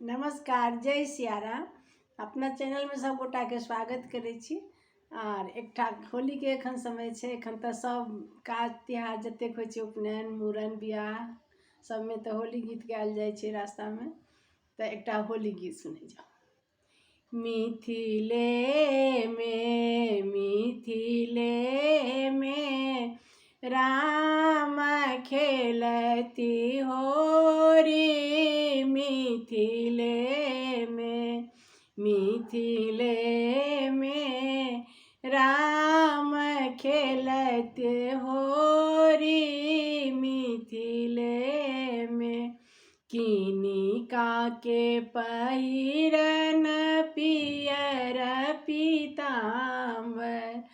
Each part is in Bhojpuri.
नमस्कार, जय सिया राम। अपना चैनल में सब गोटा के स्वागत करै छी। आर एकटा होली के एखन समय छै। एखन तऽ सब काज तिहार जतेक होइ छै, उपनयन, मूड़न, बियाह सब में तऽ होली गीत गायल जाइ छै रास्ता में। तऽ एकटा होली गीत सुनै जाओ। मिथिले में राम खेलती होरी। मिथिले में राम खेलते होरी। मिथिले में किनिका के पहिरन पियर पीताम्बर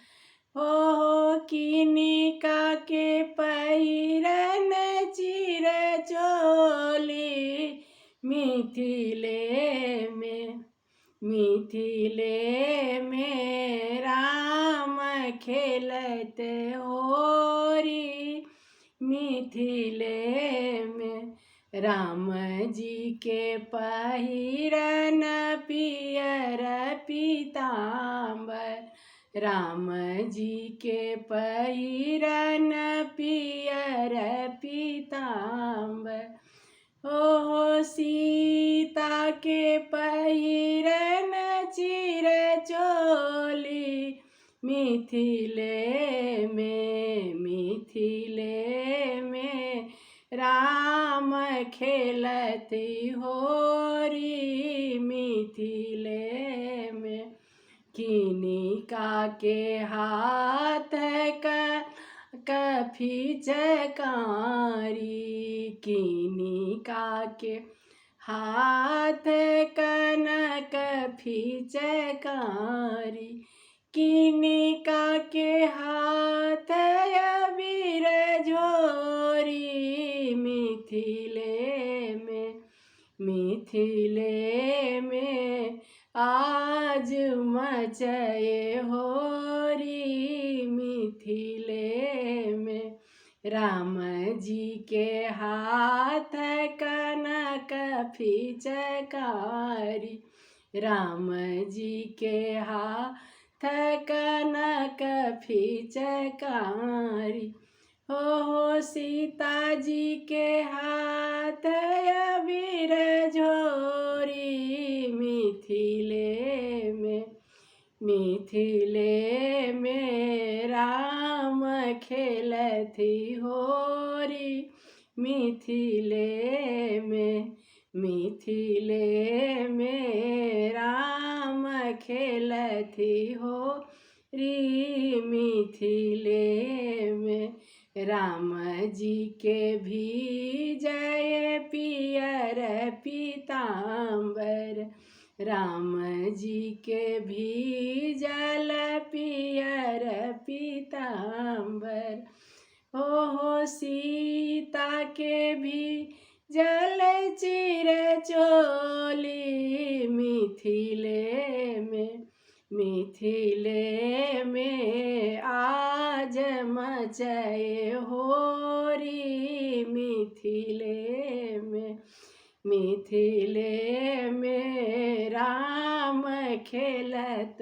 हो। किनिका के पहिरन चिर चोली। मिथिले में राम खेलते होरी। मिथिले में राम जी के पहिरन पियर पीताम्बर। राम जी के पहिरन पियर पीताम्बर हो। सीता के पहिरन चिर चोली। मिथिले में राम खेलती होरी। मिथिले में किनिका के हाथ कफी चकारी। किनिका के हाथ कनक फिचकारी। किनिका के हाथ अबीर झोरी। मिथिले में आज मचए होरी। मिथिले में राम जी के हाथ कनक फिचकारी। राम जी के हाथ कनक फिचकारी हो। सीता जी के हाथ अबीर झोरी। मिथिले में राम खेलती होरी। मिथिले में राम खेलती होरी। मिथिले में राम जी के भी जय पियर पीताम्बर। राम जी के भी जल पियर पीताम्बर हो। सीता के भी जल चिर चोली। मिथिले में आज मचए होरी। मिथिले में राम खेलत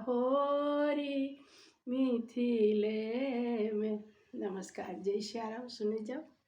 होरी। मिथिले में। नमस्कार, जय सिया राम। सुने जाओ।